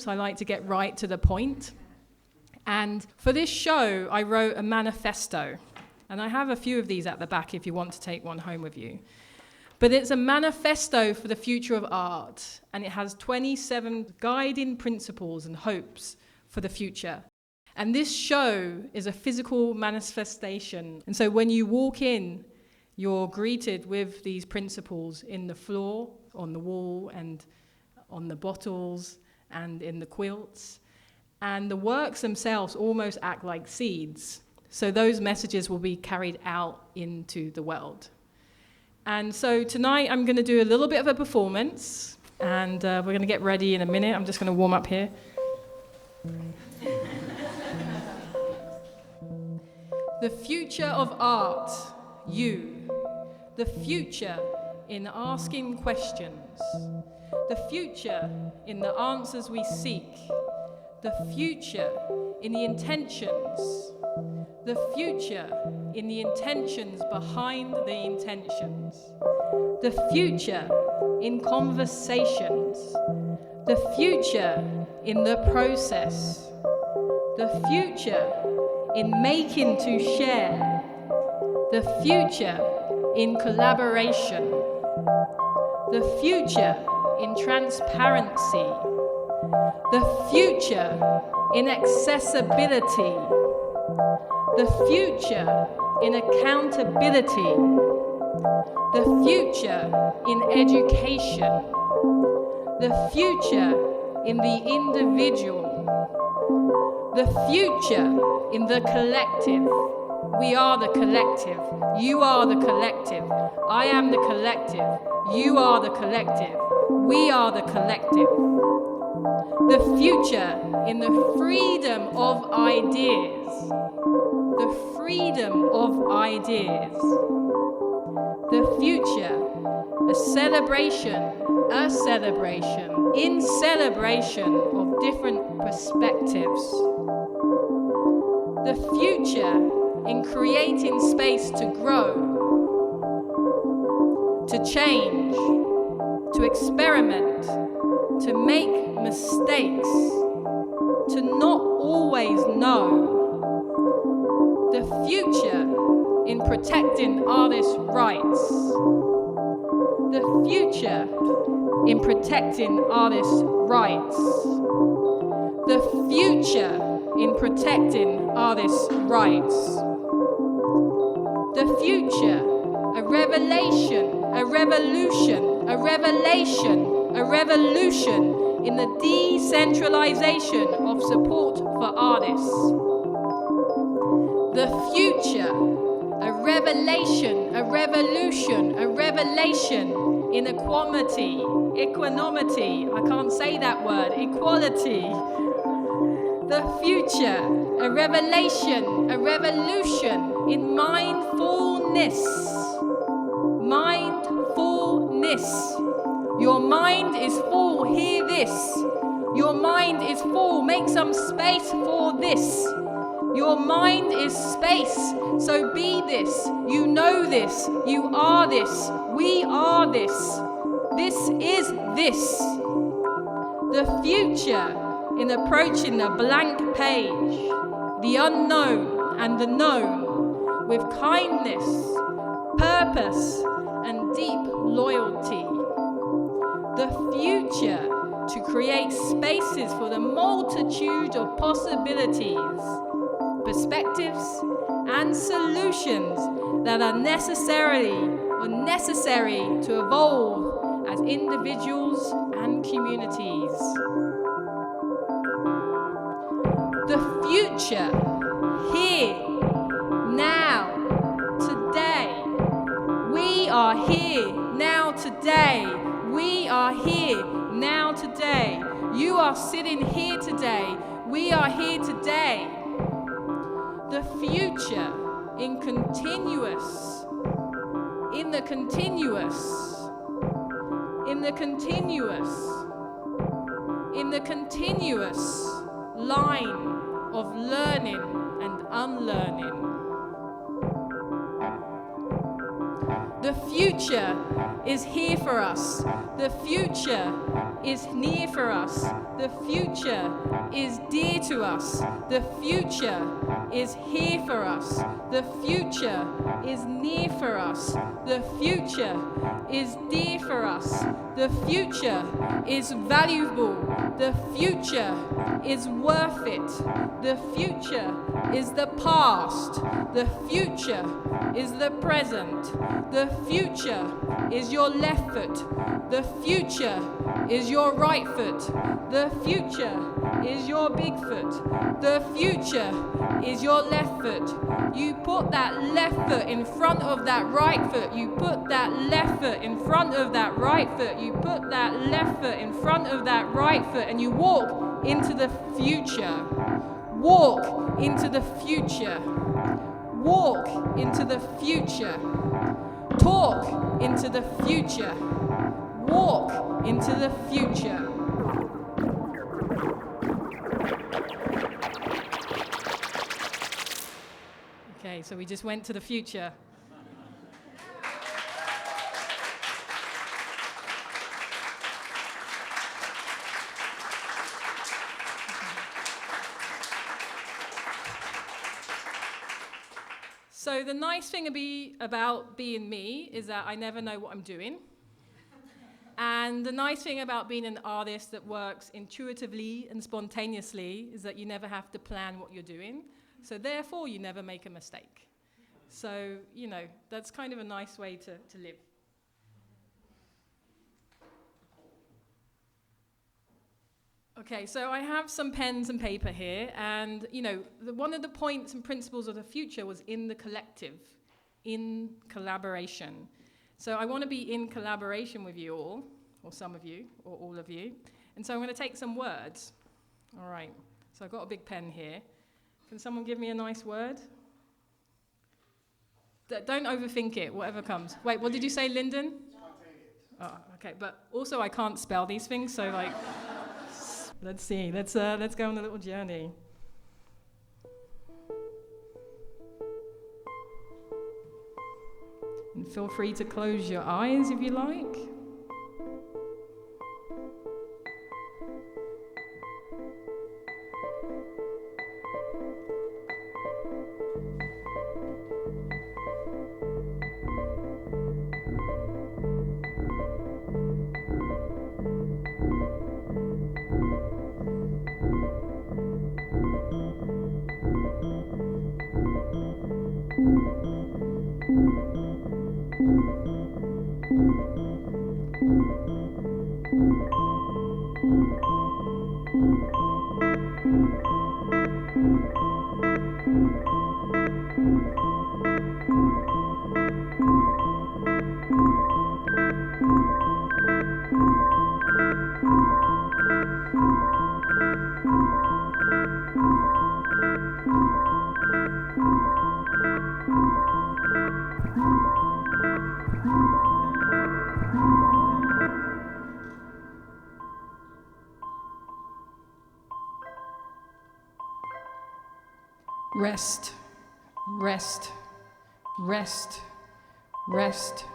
I like to get right to the point. And for this show, I wrote a manifesto. And I have a few of these at the back if you want to take one home with you. But it's a manifesto for the future of art. And it has 27 guiding principles and hopes for the future. And this show is a physical manifestation. And so when you walk in, you're greeted with these principles in the floor, on the wall, and on the bottles, and in the quilts. And the works themselves almost act like seeds. So those messages will be carried out into the world. And so tonight I'm going to do a little bit of a performance. And we're going to get ready in a minute. I'm just going to warm up here. The future of art, you. The future in asking questions. The future in the answers we seek. The future in the intentions. The future in the intentions behind the intentions. The future in conversations. The future in the process. The future in making to share. The future in collaboration. The future in transparency, the future in accessibility, the future in accountability, the future in education, the future in the individual, the future in the collective. We are the collective. You are the collective. I am the collective. You are the collective. We are the collective. The future in the freedom of ideas. The freedom of ideas. The future, a celebration in celebration of different perspectives. The future in creating space to grow, to change, to experiment, to make mistakes, to not always know. The future in protecting artists' rights. The future in protecting artists' rights. The future in protecting artists' rights. The future, a revelation, a revolution, a revelation, a revolution in the decentralization of support for artists. The future, a revelation, a revolution, a revelation in equanimity, I can't say that word, equality. The future, a revelation, a revolution in mindfulness. Mindfulness. Your mind is full, hear this. Your mind is full, make some space for this. Your mind is space, so be this. You know this, you are this, we are this. This is this. The future in approaching the blank page, the unknown and the known, with kindness, purpose, and deep loyalty. The future to create spaces for the multitude of possibilities, perspectives, and solutions that are necessary to evolve as individuals and communities. The future, here, now, today. We are here now today. We are here now today. You are sitting here today. We are here today. The future in continuous, in the continuous, in the continuous, in the continuous line of learning and unlearning. The future is here for us. The future is near for us. The future is dear to us. The future is here for us. The future is near for us. The future is dear for us. The future is valuable. The future is worth it. The future is the past. The future is the present. The future is your left foot. The future is your right foot. The future is your big foot. The future is your left foot. You put that left foot in front of that right foot. You put that left foot in front of that right foot. You put that left foot in front of that right foot, and you walk into the future. Walk into the future. Walk into the future. Talk into the future. Walk into the future. Okay, so we just went to the future. So the nice thing about being me is that I never know what I'm doing. And the nice thing about being an artist that works intuitively and spontaneously is that you never have to plan what you're doing. So therefore, you never make a mistake. So, that's kind of a nice way to live. Okay, so I have some pens and paper here, and one of the points and principles of the future was in the collective, in collaboration. So I want to be in collaboration with you all, or some of you, or all of you. And so I'm going to take some words. All right, so I've got a big pen here. Can someone give me a nice word? Don't overthink it, whatever comes. Wait, what did you say, Lyndon? Oh, okay, but also I can't spell these things, so let's see. Let's go on a little journey. And feel free to close your eyes if you like. Rest, rest, rest, rest.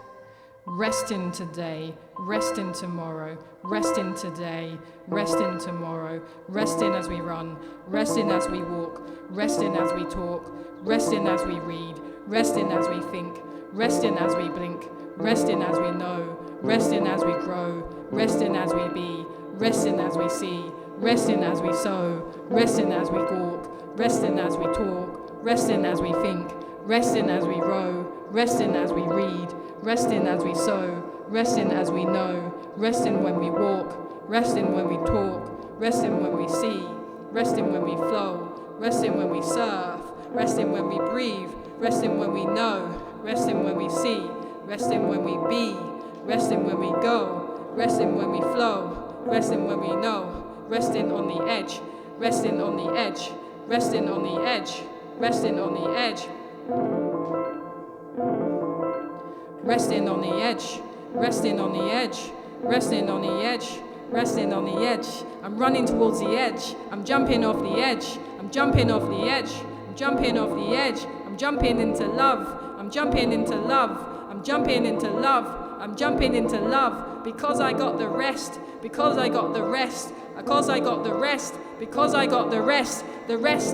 Rest in today, rest in tomorrow, rest in today, rest in tomorrow, rest in as we run, rest in as we walk, rest in as we talk, rest in as we read, rest in as we think, rest in as we blink, rest in as we know, rest in as we grow, rest in as we be, rest in as we see, rest in as we sow, rest in as we walk, rest in as we talk, rest in as we think, rest in as we row, rest in as we read, rest in as we sow, rest in as we know, rest in when we walk, rest in when we talk, rest in when we see, rest in when we flow, rest in when we surf, rest in when we breathe, rest in when we know, rest in when we see, rest in when we be, rest in when we go, rest in when we flow, rest in when we know, resting on the edge, resting on the edge, resting on the edge, resting on the edge. Resting on the edge, resting on the edge, resting on the edge, resting on the edge. I'm running towards the edge. I'm jumping off the edge. I'm jumping off the edge. I'm jumping off the edge. I'm jumping into love. I'm jumping into love. I'm jumping into love. I'm jumping into love. because I got the rest, because I got the rest, because I got the rest, because I got the rest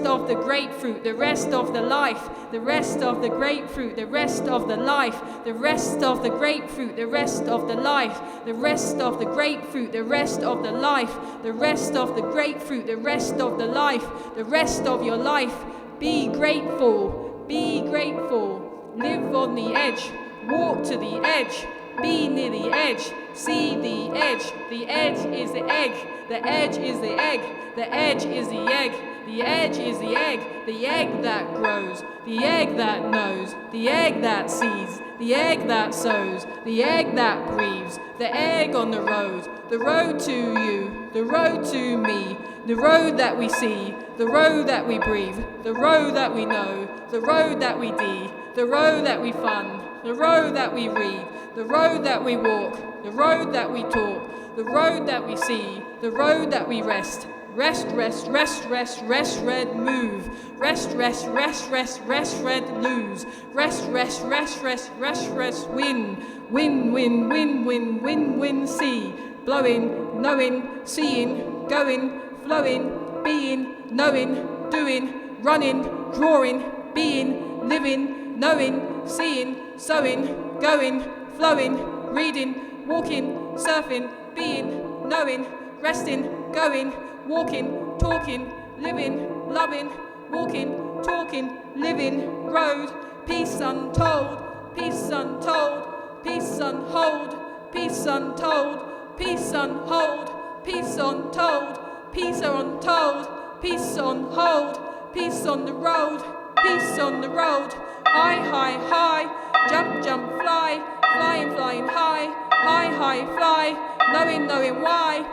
of the grapefruit, the rest of the life, the rest of the grapefruit, the rest of the life, the rest of the grapefruit, the rest of the life, the rest of the grapefruit, the rest of the life, the rest of the grapefruit, the rest of the life, the rest of your life. Be grateful, be grateful, live on the edge, walk to the edge, be near the edge, see the edge is the egg, the edge is the egg, the edge is the egg, the edge is the egg that grows, the egg that knows, the egg that sees, the egg that sows, the egg that breathes, the egg on the road to you, the road to me, the road that we see, the road that we breathe, the road that we know, the road that we do, the road that we fund, the road that we read, the road that we walk, the road that we talk, the road that we see, the road that we rest. Rest, rest, rest, rest, rest, red, move. Rest, rest, rest, rest, rest, red, lose. Rest, rest, rest, rest, rest, rest, win. Win, win, win, win, win, win, see. Blowing, knowing, seeing, going, flowing, being, knowing, doing, running, drawing, being, living, knowing, seeing, sowing, going, flowing, reading, walking, surfing, being, knowing, resting, going, walking, talking, living, loving, walking, talking, living, road, peace untold, peace untold, peace unhold, peace untold, peace unhold, peace untold, peace untold, peace on hold, peace on the road, peace on the road, high, high, high, jump, jump, fly, flying, flying high, high, high, fly, knowing, knowing why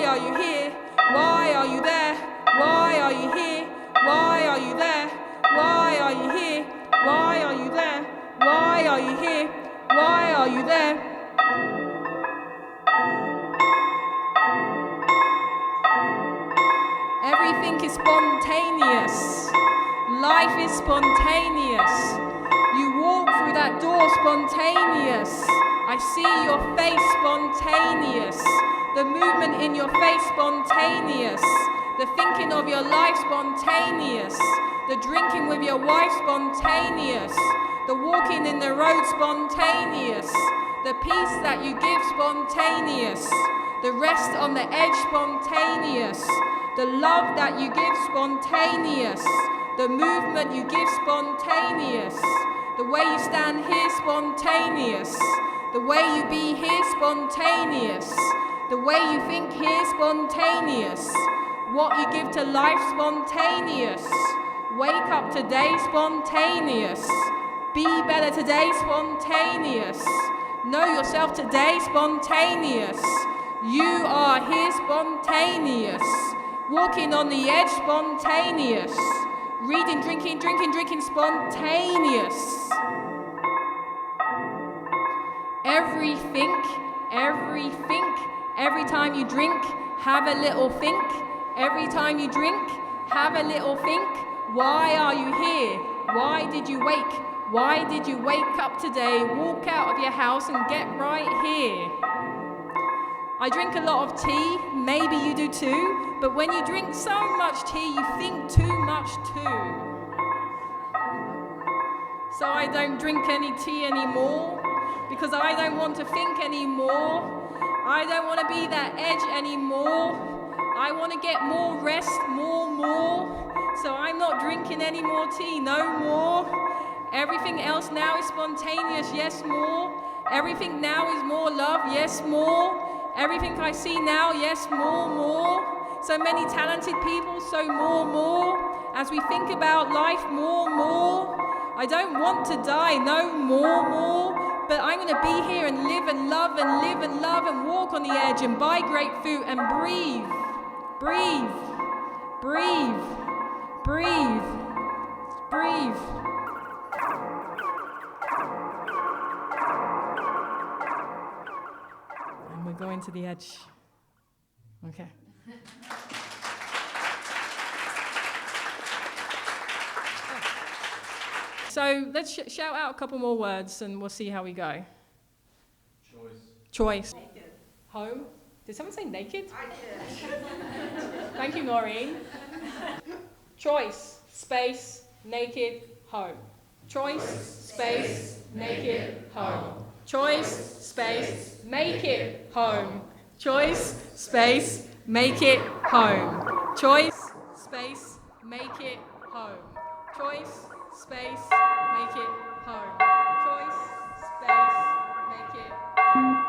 are you here? Why are you there? Why are you here? Why are you there? Why are you here? Why are you there? Why are you here? Why are you there? Everything is spontaneous. Life is spontaneous. You walk through that door spontaneous. I see your face spontaneous. The movement in your face spontaneous. The thinking of your life spontaneous. The drinking with your wife spontaneous. The walking in the road spontaneous. The peace that you give spontaneous. The rest on the edge spontaneous. The love that you give spontaneous. The movement you give spontaneous. The way you stand here spontaneous. The way you be here spontaneous. The way you think here spontaneous. What you give to life spontaneous. Wake up today spontaneous. Be better today spontaneous. Know yourself today spontaneous. You are here spontaneous. Walking on the edge spontaneous. Reading, drinking, drinking spontaneous. Every time you drink, have a little think. Every time you drink, have a little think. Why are you here? Why did you wake? Why did you wake up today? Walk out of your house and get right here. I drink a lot of tea, maybe you do too, but when you drink so much tea, you think too much too. So I don't drink any tea anymore, because I don't want to think anymore. I don't want to be that edge anymore. I want to get more rest, more. So I'm not drinking any more tea, no more. Everything else now is spontaneous, yes, more. Everything now is more love, yes, more. Everything I see now, yes, more. So many talented people, so more. As we think about life, more. I don't want to die, no more. But I'm going to be here and live and love and walk on the edge and buy grapefruit and breathe. And we're going to the edge. Okay. So let's shout out a couple more words and we'll see how we go. Choice. home. Did someone say naked? I did. Thank you, Maureen. Choice, space, naked, home. Choice, space, naked, home. Choice, space, make it home. Choice, space, make it home. Choice, space, make it home. Choice, space, make it home. Choice, space, make it home.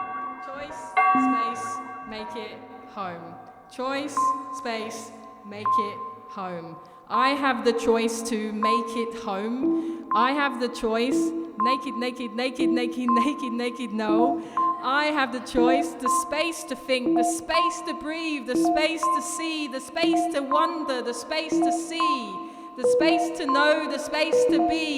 Choice, space, make it home. Choice, space, make it home. I have the choice to make it home. I have the choice, naked, naked, naked, naked, naked, naked, no. I have the choice, the space to think, the space to breathe, the space to see, the space to wonder, the space to see, the space to know, the space to be,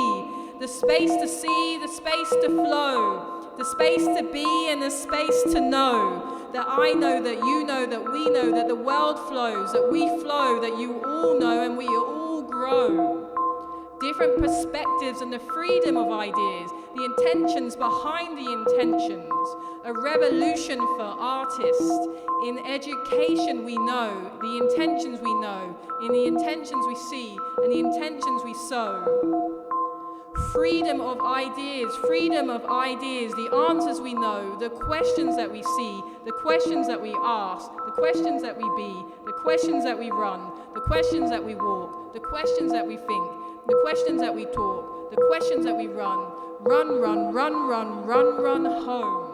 the space to see, the space to flow, the space to be and the space to know. That I know, that you know, that we know, that the world flows, that we flow, that you all know and we all grow. Different perspectives and the freedom of ideas, the intentions behind the intentions, a revolution for artists. In education we know, the intentions we know, in the intentions we see, and the intentions we sow. Freedom of ideas, the answers we know, the questions that we see, the questions that we ask, the questions that we be, the questions that we run, the questions that we walk, the questions that we think, the questions that we talk, the questions that we run, run, run, run, run, run, run home.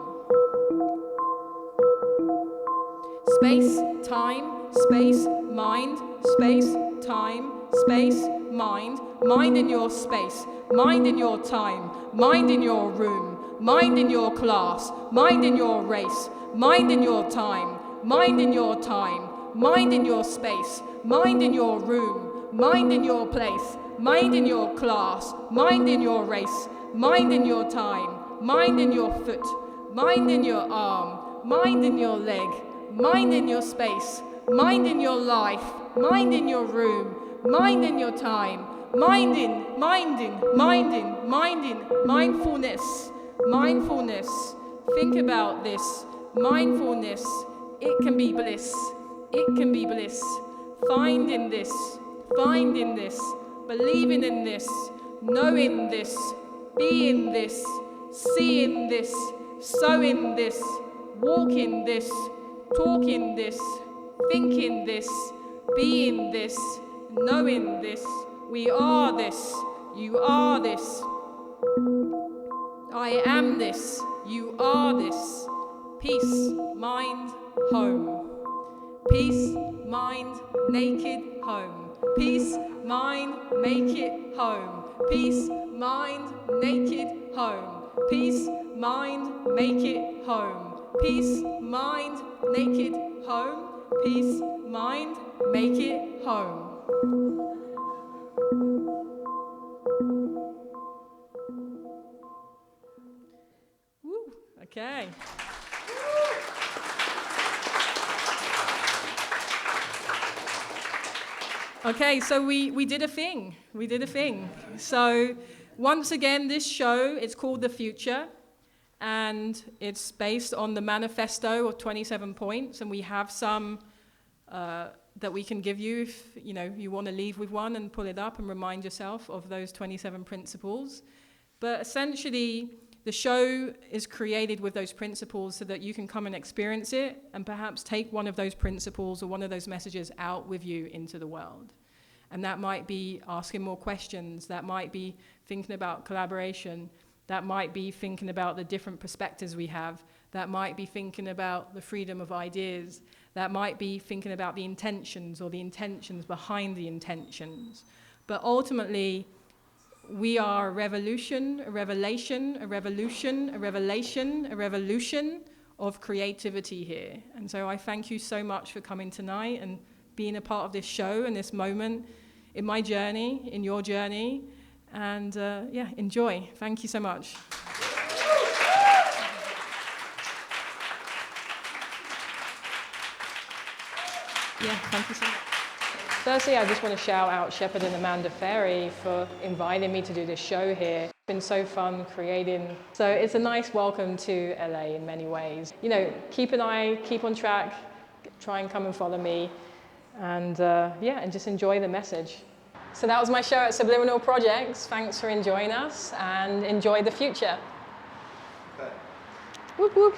Space, time, space, mind, space, time, space, mind, mind in your space, mind in your time, mind in your room, mind in your class, mind in your race, mind in your time, mind in your time, mind in your space, mind in your room, mind in your place, mind in your class, mind in your race, mind in your time, mind in your foot, mind in your arm, mind in your leg, mind in your space, mind in your life, mind in your room, mind in your time, mindfulness, mindfulness, think about this, mindfulness, it can be bliss, find in this, believing in this, knowing this, being this, seeing this, sowing this, walking this, talking this, thinking this, being this, knowing this, we are this, you are this, I am this, you are this, peace, mind, home, peace, mind, naked, home, peace, mind, make it home, peace, mind, naked, home, peace, mind, make it home, peace, mind, naked, home, peace, mind, make it home. Woo, okay. Okay, so we did a thing. So once again, this show, it's called The Future, and it's based on the Manifesto of 27 points, and we have some that we can give you if you want to leave with one and pull it up and remind yourself of those 27 principles. But essentially, the show is created with those principles so that you can come and experience it and perhaps take one of those principles or one of those messages out with you into the world. And that might be asking more questions, that might be thinking about collaboration, that might be thinking about the different perspectives we have, that might be thinking about the freedom of ideas, that might be thinking about the intentions or the intentions behind the intentions. But ultimately, we are a revolution, a revelation, a revolution, a revelation, a revolution of creativity here. And so I thank you so much for coming tonight and being a part of this show and this moment in my journey, in your journey. And enjoy. Thank you so much. Yeah, thank you so much. Firstly, I just want to shout out Shepherd and Amanda Fairey for inviting me to do this show here. Been so fun creating. So it's a nice welcome to LA in many ways. You know, keep an eye, keep on track, try and come and follow me, and yeah, and just enjoy the message. So that was my show at Subliminal Projects. Thanks for enjoying us, and enjoy the future. Okay. Whoop whoop.